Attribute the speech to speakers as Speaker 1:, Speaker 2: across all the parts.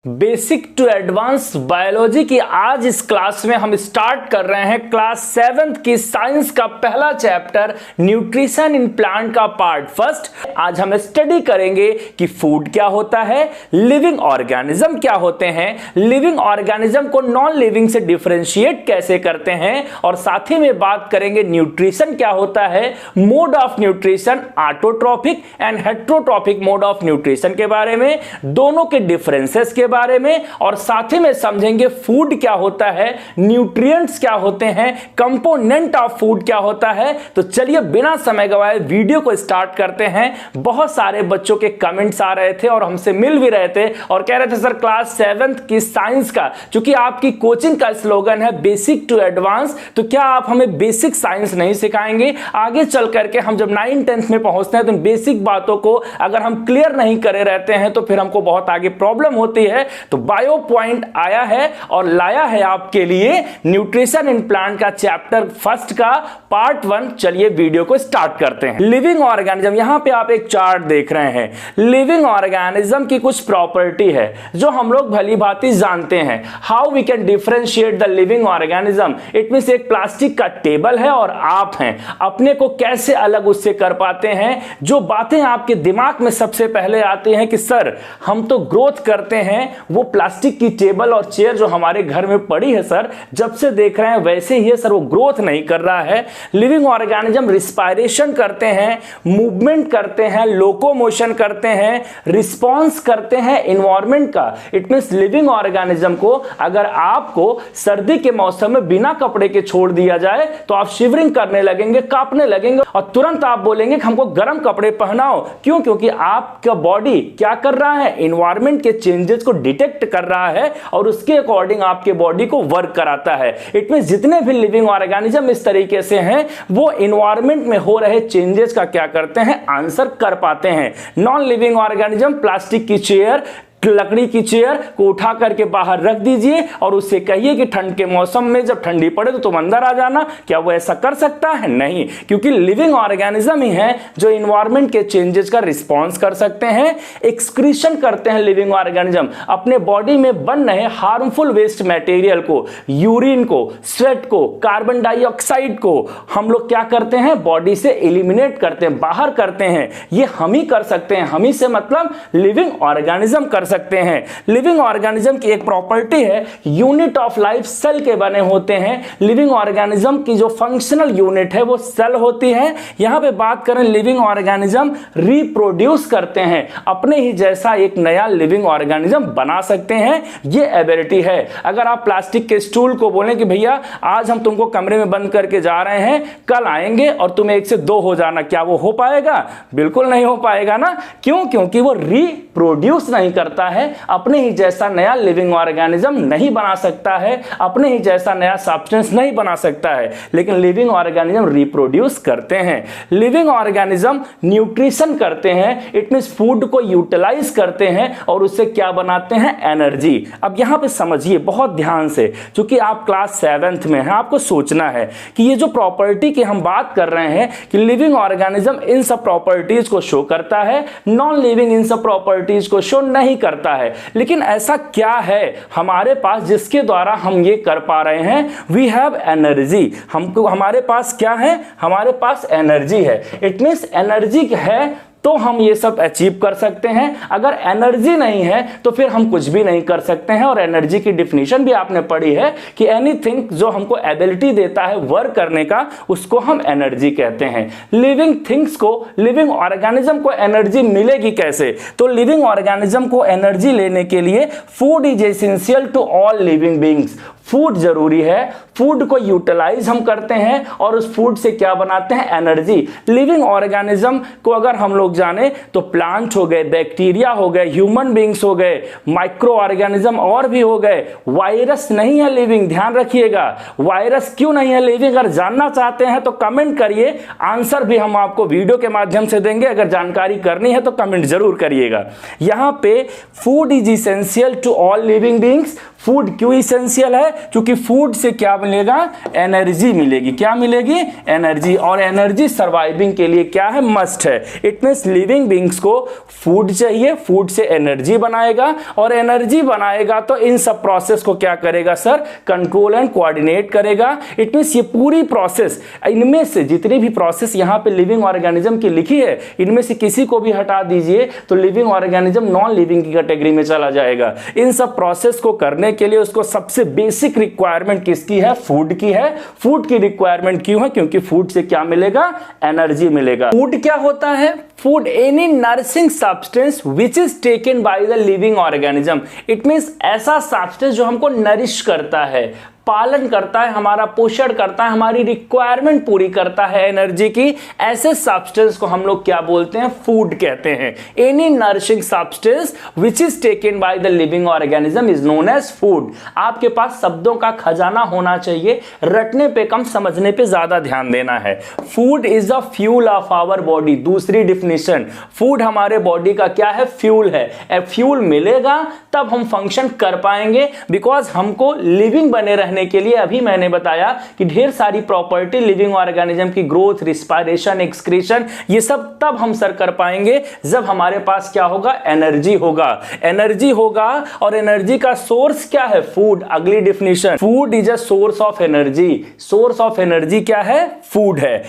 Speaker 1: Basic to advance biology की आज इस क्लास में हम स्टार्ट कर रहे हैं क्लास 7th की साइंस का पहला चैप्टर न्यूट्रिशन इन प्लांट का पार्ट फर्स्ट। आज हम स्टडी करेंगे कि फूड क्या होता है, लिविंग ऑर्गेनिज्म क्या होते हैं, लिविंग ऑर्गेनिज्म को नॉन लिविंग से डिफरेंशिएट कैसे करते हैं, और साथ ही में बात करेंगे न्यूट्रिशन क्या होता है, mode of nutrition, autotrophic and heterotrophic mode of nutrition के बारे में, दोनों के डिफरेंसेस के बारे में, और साथ ही में समझेंगे फूड क्या होता है, न्यूट्रिएंट्स क्या होते हैं, कंपोनेंट ऑफ फूड क्या होता है। तो चलिए बिना समय गवाए वीडियो को स्टार्ट करते हैं। बहुत सारे बच्चों के कमेंट्स आ रहे थे और हमसे मिल भी रहे थे और कह रहे थे सर क्लास 7th की साइंस का, क्योंकि आपकी कोचिंग का स्लोगन है बेसिक टू एडवांस, तो क्या आप हमें बेसिक साइंस नहीं सिखाएंगे? आगे चल करके हम जब 9th 10th में पहुंचते हैं तो बेसिक बातों को अगर हम क्लियर नहीं करे रहते हैं तो फिर हमको बहुत आगे प्रॉब्लम होती है। तो बायो पॉइंट आया है और लाया है आपके लिए न्यूट्रिशन इन प्लांट का चैप्टर फर्स्ट का पार्ट 1। चलिए वीडियो को स्टार्ट करते हैं। लिविंग ऑर्गेनिज्म, यहां पे आप एक चार्ट देख रहे हैं। लिविंग ऑर्गेनिज्म की कुछ प्रॉपर्टी है जो हम लोग भली भांति जानते हैं। How we can differentiate the living organism, it means एक प्लास्टिक का टेबल है और आप हैं, अपने को कैसे अलग उससे कर पाते हैं। जो बातें आपके दिमाग में सबसे पहले आती हैं कि सर हम तो ग्रोथ करते हैं, वो प्लास्टिक की टेबल और चेयर जो हमारे घर में पड़ी है सर, जब से देख रहे हैं वैसे ही है सर, वो ग्रोथ नहीं कर रहा है। लिविंग ऑर्गेनिज्म रिस्पायरेशन करते हैं, मूवमेंट करते हैं, लोकोमोशन करते हैं, रिस्पॉन्स करते हैं एनवायरनमेंट का। इट मींस लिविंग ऑर्गेनिज्म को अगर आपको सर्दी के मौसम में बिना कपड़े के छोड़ दिया जाए तो आप शिवरिंग करने लगेंगे, कांपने लगेंगे और तुरंत आप बोलेंगे कि हमको गर्म कपड़े पहनाओ। क्यों? क्योंकि आपका बॉडी क्या कर रहा है, एनवायरनमेंट के चेंजेस को डिटेक्ट कर रहा है और उसके अकॉर्डिंग आपके बॉडी को वर्क कराता है। इट मींस जितने भी लिविंग ऑर्गेनिज्म इस तरीके से हैं वो एनवायरनमेंट में हो रहे चेंजेस का क्या करते हैं, आंसर कर पाते हैं। नॉन लिविंग ऑर्गेनिज्म, प्लास्टिक की चेयर, लकड़ी की चेयर को उठा करके बाहर रख दीजिए और उससे कहिए कि ठंड के मौसम में जब ठंडी पड़े तो तुम अंदर आ जाना, क्या वो ऐसा कर सकता है? नहीं, क्योंकि लिविंग ऑर्गेनिज्म ही है जो एनवायरनमेंट के चेंजेस का रिस्पांस कर सकते हैं। एक्सक्रीशन करते हैं लिविंग ऑर्गेनिज्म, अपने बॉडी में बन रहे हार्मफुल वेस्ट मटेरियल को, यूरिन को, स्वेट को, कार्बन डाइऑक्साइड को हम लोग क्या करते हैं, बॉडी से एलिमिनेट करते हैं, बाहर करते हैं। ये हम ही कर सकते हैं, हम ही से मतलब लिविंग ऑर्गेनिज्म कर सकते हैं। लिविंग ऑर्गेनिज्म की एक प्रॉपर्टी है, यूनिट ऑफ लाइफ सेल के बने होते हैं। लिविंग ऑर्गेनिज्म की जो फंक्शनल यूनिट है वो सेल होती है। यहां पे बात करें, लिविंग ऑर्गेनिज्म रिप्रोड्यूस करते हैं, अपने ही जैसा एक नया लिविंग ऑर्गेनिज्म बना सकते हैं, ये एबिलिटी है। अगर आप प्लास्टिक के स्टूल को बोलें कि भैया आज हम तुमको कमरे में बंद करके जा रहे हैं, कल आएंगे और तुम 1 से 2 हो जाना, क्या वो हो पाएगा? बिल्कुल नहीं हो पाएगा ना। क्यों? क्योंकि वो रिप्रोड्यूस नहीं करता है, अपने ही जैसा नया लिविंग ऑर्गेनिज्म नहीं बना सकता है, अपने ही जैसा नया सब्सटेंस नहीं बना सकता है। लेकिन लिविंग ऑर्गेनिज्म रिप्रोड्यूस करते हैं। लिविंग ऑर्गेनिज्म न्यूट्रिशन करते हैं, इट मींस फूड को यूटिलाइज करते हैं और उससे क्या बनाते हैं, एनर्जी। अब यहां पे समझिए बहुत ध्यान से, क्योंकि आप क्लास 7th में हैं, आपको सोचना है कि ये जो प्रॉपर्टी की हम बात कर रहे हैं कि लिविंग ऑर्गेनिज्म इन सब प्रॉपर्टीज को शो करता है, नॉन लिविंग इन सब प्रॉपर्टीज को शो नहीं करता है। लेकिन ऐसा क्या है हमारे पास जिसके द्वारा हम ये कर पा रहे हैं? We have energy. हमको, हमारे पास क्या है, हमारे पास एनर्जी है। इट मींस एनर्जी है तो हम ये सब अचीव कर सकते हैं। अगर एनर्जी नहीं है तो फिर हम कुछ भी नहीं कर सकते हैं। और एनर्जी की डिफिनीशन भी आपने पढ़ी है कि एनीथिंग जो हमको एबिलिटी देता है वर्क करने का, उसको हम एनर्जी कहते हैं। लिविंग थिंग्स को, लिविंग ऑर्गेनिज्म को एनर्जी मिलेगी कैसे? तो लिविंग ऑर्गेनिज्म को एनर्जी लेने के लिए food is essential to all living beings. Food जरूरी है, फूड को यूटिलाइज हम करते हैं और उस फूड से क्या बनाते हैं, एनर्जी। लिविंग ऑर्गेनिज्म को अगर हम लोग जाने तो प्लांट हो गए, बैक्टीरिया हो गए, ह्यूमन बीइंग्स हो गए, माइक्रो ऑर्गेनिज्म और भी हो गए। वायरस नहीं है लिविंग, ध्यान रखिएगा। वायरस क्यों नहीं है लिविंग? अगर जानना चाहते हैं तो कमेंट करिए, आंसर भी हम आपको वीडियो के माध्यम से देंगे। अगर जानकारी करनी है तो कमेंट जरूर करिएगा। यहां पे food is essential to all living beings, food क्यों इसेंशियल है? क्योंकि फूड से क्या मिलेगा? एनर्जी मिलेगी। क्या मिलेगी? एनर्जी। और एनर्जी सर्वाइविंग के लिए क्या है? मस्ट है। इट मींस लिविंग बींग्स को फूड चाहिए, फूड से एनर्जी बनाएगा, और एनर्जी बनाएगा तो इन सब प्रोसेस को क्या करेगा सर? कंट्रोल एंड कोऑर्डिनेट करेगा। इट मींस ये पूरी प्रोसेस, इनमें से जितनी भी प्रोसेस यहां पे लिविंग ऑर्गेनिज्म की लिखी है, इनमें से किसी को भी हटा दीजिए तो लिविंग ऑर्गेनिज्म नॉन लिविंग की कैटेगरी में चला जाएगा। इन सब प्रोसेस को करने के लिए उसको सबसे बेसिक रिक्वायरमेंट किसकी है? फूड की है। फूड की रिक्वायरमेंट क्यों है? क्योंकि फूड से क्या मिलेगा? एनर्जी मिलेगा। फूड क्या होता है? Food any nourishing substance which is taken by the living organism. It means ऐसा सब्सटेंस जो हमको नरिश करता है, पालन करता है, हमारा पोषण करता है, हमारी रिक्वायरमेंट पूरी करता है एनर्जी की, ऐसे सब्सटेंस को हम लोग क्या बोलते हैं? फूड कहते हैं। Any nourishing substance which is taken by the living organism is known as food. आपके पास शब्दों का खजाना होना चाहिए, रटने पे कम, समझने पे ज्यादा ध्यान देना है। Food is the fuel of our body. दूसरी डिफिनेशन, फूड हमारे बॉडी का क्या है? फ्यूल है। फ्यूल मिलेगा तब हम फंक्शन कर पाएंगे, बिकॉज हमको लिविंग बने रहने के लिए, अभी मैंने बताया कि ढेर सारी प्रॉपर्टी लिविंग ऑर्गेनिज्म की, ग्रोथ, रिस्पायरेशन, एक्सक्रीशन, ये सब तब हम सर कर पाएंगे जब हमारे पास क्या होगा? एनर्जी होगा। एनर्जी होगा, और एनर्जी का सोर्स क्या है? फूड। अगली definition, food is a source of energy. Source of energy क्या है? फूड है।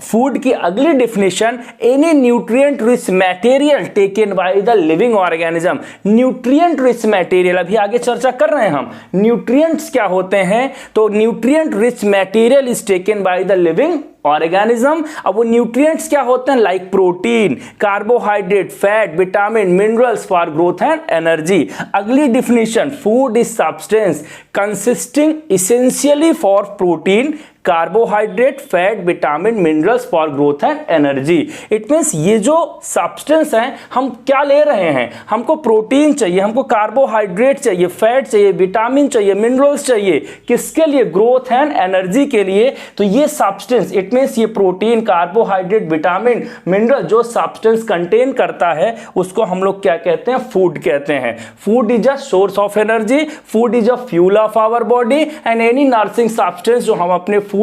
Speaker 1: फूड की अगली definition, any nutrient rich material taken by the living organism. Nutrient rich material, अभी आगे चर्चा कर रहे हैं हम, न्यूट्रिएंट्स क्या होते हैं? तो nutrient rich material is taken by the living organism. अब वो न्यूट्रिएंट्स क्या होते हैं? Like protein, carbohydrate, fat, vitamin, minerals for growth and energy. अगली definition, food is substance consisting essentially for protein, carbohydrate, fat, vitamin, minerals for growth and energy. It means ये जो substance हैं, हम क्या ले रहे हैं? हमको प्रोटीन चाहिए, हमको कार्बोहाइड्रेट चाहिए, फैट चाहिए, विटामिन चाहिए, मिनरल्स चाहिए। किसके लिए? ग्रोथ एंड एनर्जी के लिए। तो ये सब्सटेंस, इट मींस ये प्रोटीन, कार्बोहाइड्रेट, विटामिन, मिनरल जो सब्सटेंस कंटेन करता है, उसको हम लोग क्या कहते हैं? फूड कहते हैं। Food is a source of energy, food is a fuel of our body, and any nourishing substance जो हम अपने फूड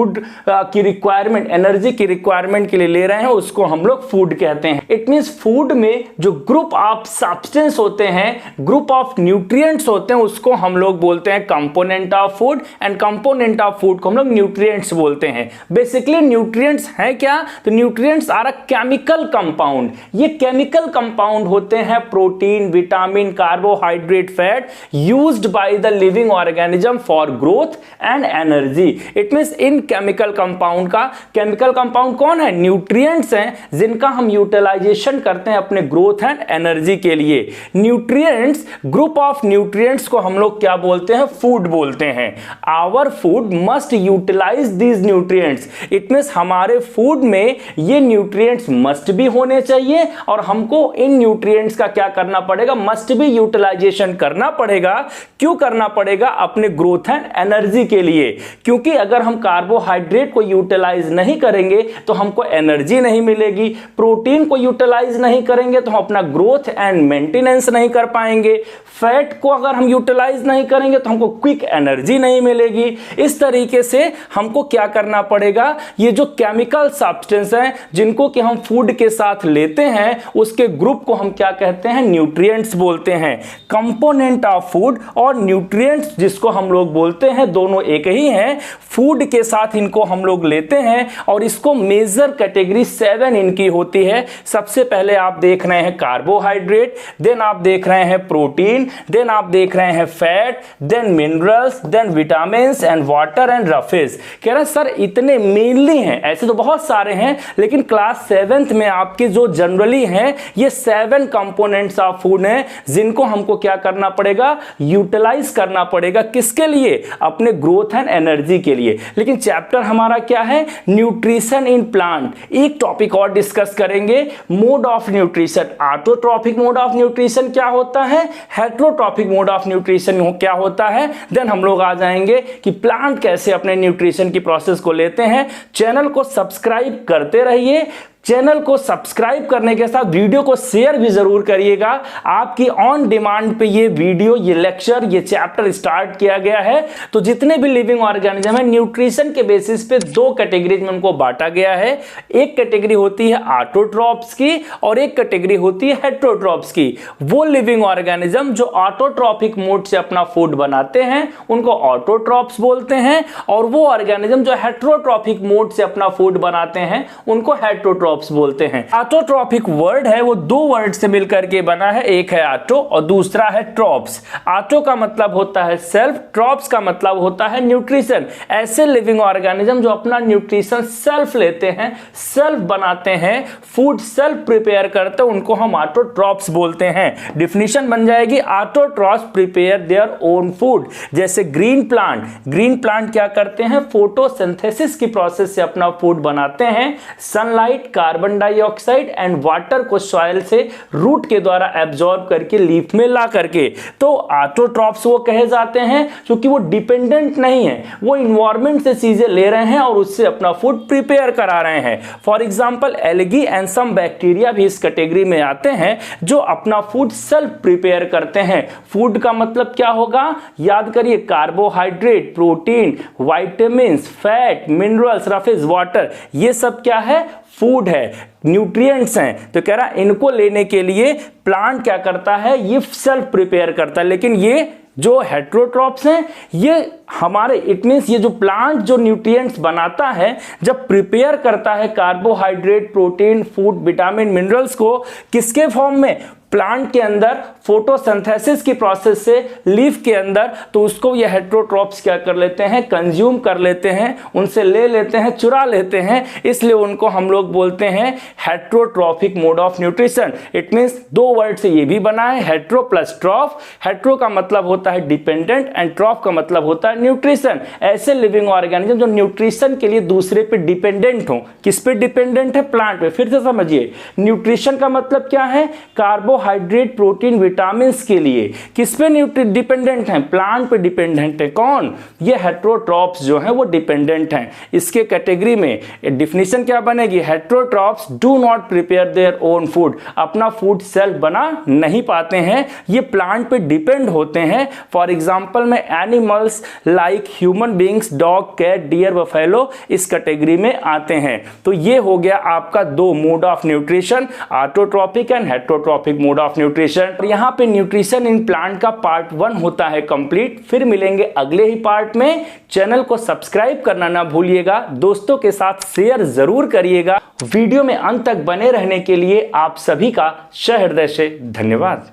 Speaker 1: की रिक्वायरमेंट, एनर्जी की रिक्वायरमेंट के लिए ले रहे हैं, उसको हम लोग फूड कहते हैं। इट मींस फूड में जो ग्रुप ऑफ सब्सटेंस होते हैं, ग्रुप ऑफ न्यूट्रिएंट्स होते हैं, उसको हम लोग बोलते हैं component of food, and component of food को हम लोग न्यूट्रिएंट्स बोलते हैं। बेसिकली न्यूट्रिएंट्स हैं क्या? तो nutrients are a chemical compound. ये केमिकल कंपाउंड होते हैं, protein, vitamin, carbohydrate, fat, used by the living organism for growth and energy. It means इन केमिकल कंपाउंड का, केमिकल कंपाउंड कौन है? न्यूट्रिएंट्स हैं, जिनका हम यूटिलाइजेशन करते हैं अपने ग्रोथ एंड एनर्जी के लिए। न्यूट्रिएंट्स, ग्रुप ऑफ न्यूट्रिएंट्स को हम लोग क्या बोलते हैं? फूड बोलते हैं। Our food must utilise these nutrients. It means हमारे फूड में ये न्यूट्रिएंट्स मस्ट भी होने चाहिए, और हमको इन न्यूट्रिएंट्स का क्या करना पड़ेगा? मस्ट भी यूटिलाइजेशन करना पड़ेगा। क्यों करना पड़ेगा? अपने ग्रोथ एंड एनर्जी के लिए। क्योंकि अगर हम कार्बोहाइड्रेट को यूटिलाइज नहीं करेंगे तो हमको एनर्जी नहीं मिलेगी, प्रोटीन को यूटिलाइज नहीं करेंगे तो हम अपना ग्रोथ एंड मेंटेनेंस नहीं कर पाएंगे, फैट को अगर हम यूटिलाइज नहीं करेंगे तो हमको क्विक एनर्जी नहीं मिलेगी। इस तरीके से हमको क्या करना पड़ेगा? ये जो केमिकल सब्सटेंस हैं, जिनको कि हम फूड के साथ लेते हैं, उसके ग्रुप को हम क्या कहते हैं? न्यूट्रिएंट्स बोलते हैं। कंपोनेंट ऑफ फूड और न्यूट्रिएंट्स जिसको हम लोग बोलते हैं, दोनों एक ही हैं। फूड के साथ इनको हम लोग लेते हैं, और इसको मेजर कैटेगरी 7 इनकी होती है। सबसे पहले आप देख रहे हैं कार्बोहाइड्रेट, देन आप देख रहे हैं प्रोटीन, देन आप देख रहे हैं fat, then minerals, then vitamins and water and roughage. कह रहे हैं सर इतने मेनली हैं, ऐसे तो बहुत सारे हैं, लेकिन क्लास 7th में आपके जो जनरली हैं, ये 7 कंपोनेंट्स ऑफ फूड हैं, जिनको हमको क्या करना पड़ेगा? यूटिलाइज करना पड़ेगा। किसके लिए? अपने ग्रोथ एंड एनर्जी के लिए। लेकिन चैप्टर हमारा क्या है? Nutrition in plant. एक टॉपिक और डिस्कस करेंगे, mode of nutrition. Autotrophic mode of nutrition क्या होता है, हेटेरोट्रॉफिक मोड ऑफ न्यूट्रिशन क्या होता है, देन हम लोग आ जाएंगे कि प्लांट कैसे अपने न्यूट्रिशन की प्रोसेस को लेते हैं। चैनल को सब्सक्राइब करते रहिए, चैनल को सब्सक्राइब करने के साथ वीडियो को शेयर भी जरूर करिएगा। आपकी ऑन डिमांड पे ये वीडियो, ये लेक्चर, ये चैप्टर स्टार्ट किया गया है। तो जितने भी लिविंग ऑर्गेनिज्म है, न्यूट्रिशन के बेसिस पे दो कैटेगरीज में उनको बांटा गया है। एक कैटेगरी होती है ऑटोट्रॉप्स की और एक कैटेगरी होती है हेटेरोट्रॉप्स की। वो लिविंग ऑर्गेनिज्म जो ऑटोट्रॉपिक मोड से अपना फूड बनाते हैं उनको ऑटोट्रॉप्स बोलते हैं, और वो ऑर्गेनिज्म जो हेटेरोट्रॉपिक मोड से अपना फूड बनाते हैं उनको हेटेरोट्रॉप्स बोलते हैं। ऑटोट्रॉपिक वर्ड है वो दो वर्ड से मिलकर के बना है, एक है ऑटो और दूसरा है ट्रॉप्स। ऑटो का मतलब होता है सेल्फ, ट्रॉप्स का मतलब होता है न्यूट्रिशन। ऐसे लिविंग ऑर्गेनिज्म जो अपना न्यूट्रिशन सेल्फ लेते हैं, सेल्फ बनाते हैं, फूड सेल्फ प्रिपेयर करते हैं, उनको हम ऑटोट्रॉप्स बोलते हैं। डिफिनीशन बन जाएगी autotrophs prepare their own food. जैसे ग्रीन प्लांट क्या करते हैं, फोटोसिंथेसिस की प्रोसेस से अपना फूड बनाते हैं। Sunlight, carbon dioxide and water को सॉइल से रूट के द्वारा एब्जॉर्ब करके लीफ में ला करके, तो ऑटोट्रॉप्स वो कहे जाते हैं क्योंकि वो डिपेंडेंट नहीं है, वो इन्वायरमेंट से चीजें ले रहे हैं और उससे अपना फूड प्रिपेयर करा रहे हैं। For example algae and some bacteria भी इस कैटेगरी में आते हैं जो अपना फूड सेल्फ प्रिपेयर करते हैं। फूड का मतलब क्या होगा, याद करिए, carbohydrate, protein, vitamin, fat, minerals, roughage, water, ये सब क्या है, फूड है, न्यूट्रिएंट्स हैं। तो कह रहा इनको लेने के लिए प्लांट क्या करता है, ये सेल्फ प्रिपेयर करता है। लेकिन ये जो हेटेरोट्रॉप्स हैं ये हमारे, इट मींस ये जो प्लांट जो न्यूट्रिएंट्स बनाता है, जब प्रिपेयर करता है carbohydrate, protein, food, vitamin, minerals को किसके फॉर्म में, प्लांट के अंदर फोटोसिंथेसिस की प्रोसेस से लीफ के अंदर, तो उसको ये हेटेरोट्रॉप्स क्या कर लेते हैं, कंज्यूम कर लेते हैं, उनसे ले लेते हैं, चुरा लेते हैं। इसलिए उनको हम लोग बोलते हैं heterotrophic mode of nutrition. It means दो वर्ड से ये भी बना है, हेटेरो प्लस ट्रॉफ। हेटेरो का मतलब होता है डिपेंडेंट एंड ट्रॉफ का मतलब होता है न्यूट्रिशन। ऐसे लिविंग ऑर्गेनिज्म जो न्यूट्रिशन के लिए दूसरे पे डिपेंडेंट हो। किस पे डिपेंडेंट है, प्लांट पे। फिर से समझिए, न्यूट्रिशन का मतलब क्या है, कार्बोहाइड्रेट, प्रोटीन, विटामिन के लिए। किस पे डिपेंडेंट है, प्लांट पे डिपेंडेंट है। कौन, ये हेटेरोट्रॉप्स जो है वो डिपेंडेंट हैं। इसके कैटेगरी में डिफिनीशन क्या बनेगी, heterotrophs do not prepare their own food, अपना फूड सेल्फ बना नहीं पाते हैं, ये प्लांट पे डिपेंड होते हैं। फॉर एग्जांपल में animals like human beings, dog, cat, deer, buffalo इस कैटेगरी में आते हैं। तो ये हो गया आपका दो mode of nutrition, autotrophic and heterotrophic mode of nutrition. यहां पे न्यूट्रिशन इन प्लांट का पार्ट 1 होता है कंप्लीट। फिर मिलेंगे अगले ही पार्ट में। चैनल को सब्सक्राइब करना ना भूलिएगा, दोस्तों के साथ शेयर जरूर करिएगा। वीडियो में अंत तक बने रहने के लिए आप सभी का सहृदय से धन्यवाद।